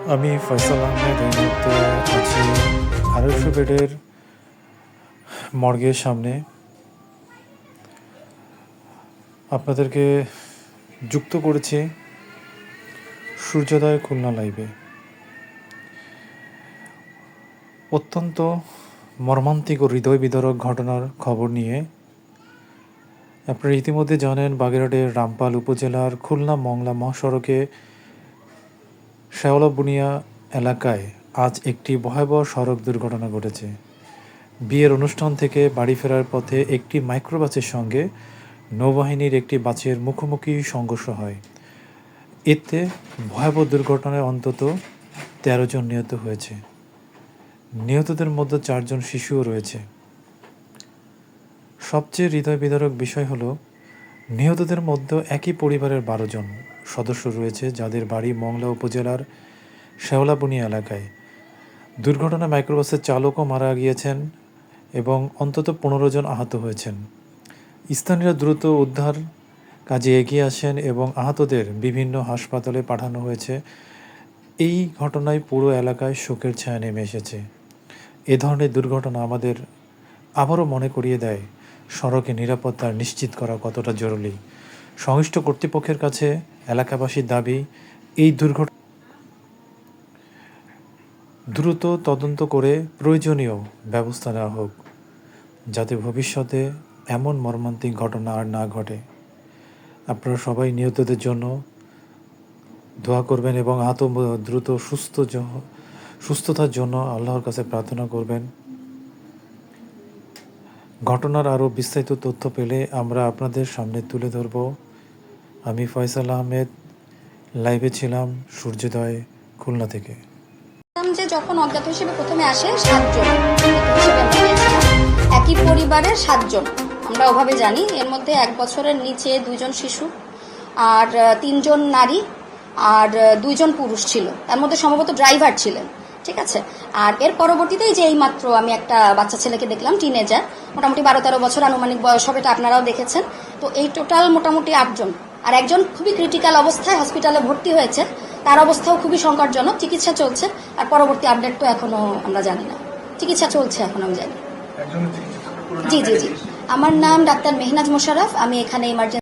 আমি ফয়সাল আহমেদ এই মুহূর্তে আছি 250 বেডের মর্গের সামনে। আপনাদেরকে যুক্ত করেছি সূর্যোদয় খুলনা লাইভে। অত্যন্ত মর্মান্তিক ও হৃদয় বিদারক ঘটনার খবর নিয়ে। আপনারা ইতিমধ্যে জানেন, বাগেরহাটের রামপাল উপজেলার খুলনা মংলা মহাসড়কে শেওলাবুনিয়া এলাকায় আজ একটি ভয়াবহ সড়ক দুর্ঘটনা ঘটেছে। বিয়ের অনুষ্ঠান থেকে বাড়ি ফেরার পথে একটি মাইক্রোবাসের সঙ্গে নৌবাহিনীর একটি বাসের মুখোমুখি সংঘর্ষ হয়। এতে ভয়াবহ দুর্ঘটনায় অন্তত 13 জন নিহত হয়েছে। নিহতদের মধ্যে 4 জন শিশুও রয়েছে। সবচেয়ে হৃদয় বিদারক বিষয় হলো, নিহতদের মধ্যে একই পরিবারের 12 জন সদস্য রয়েছে, যাদের বাড়ি মংলা উপজেলার শেওলাবুনিয়া এলাকায়। দুর্ঘটনা মাইক্রোবাসের চালকও মারা গিয়েছেন এবং অন্তত 15 জন আহত হয়েছেন। স্থানীয়রা দ্রুত উদ্ধার কাজে এগিয়ে আসেন এবং আহতদের বিভিন্ন হাসপাতালে পাঠানো হয়েছে। এই ঘটনায় পুরো এলাকায় শোকের ছায়া নেমে এসেছে। এ ধরনের দুর্ঘটনা আমাদের আবারও মনে করিয়ে দেয় সড়কে নিরাপত্তা নিশ্চিত করা কতটা জরুরি। সংশ্লিষ্ট কর্তৃপক্ষের কাছে এলাকাবাসীর দাবি, এই দুর্ঘটনা দ্রুত তদন্ত করে প্রয়োজনীয় ব্যবস্থা নেওয়া হোক, যাতে ভবিষ্যতে এমন মর্মান্তিক ঘটনা আর না ঘটে। আপনারা সবাই নিহতদের জন্য দোয়া করবেন এবং আহত দ্রুত সুস্থতার জন্য আল্লাহর কাছে প্রার্থনা করবেন। ঘটনার আরও বিস্তারিত তথ্য পেলে আমরা আপনাদের সামনে তুলে ধরব। আমি ফয়সাল আহমেদ, লাইভে ছিলাম সূর্যোদয় খুলনা থেকে। যে যখন অজ্ঞাত হিসেবে প্রথমে আসে 7 জন হিসেবে আমরা পেয়েছিলাম, একই পরিবারের 7 জন, আমরা ওভাবে জানি। এর মধ্যে 1 বছরের নিচে 2 জন শিশু আর 3 জন নারী আর 2 জন পুরুষ ছিল। তার মধ্যে সম্ভবত ড্রাইভার ছিলেন, ঠিক আছে। আর এর পরবর্তীতে যে এইমাত্র আমি একটা বাচ্চা ছেলেকে দেখলাম, টিনেজার, মোটামুটি 12-13 বছর আনুমানিক বয়স হবে, এটা আপনারাও দেখেছেন। তো এই টোটাল মোটামুটি 8 জন। আর একজন খুবই ক্রিটিক্যাল অবস্থায় হসপিটালে ভর্তি হয়েছে, তার অবস্থাও খুবই সংকটজনক, চিকিৎসা চলছে। আর পরবর্তী আপডেট তো এখনো আমরা জানি না, চিকিৎসা চলছে এখন আমি জানি। জি জি জি, আমার নাম ডাক্তার মেহনাজ মোশাররফ, আমি এখানে ইমার্জেন্সি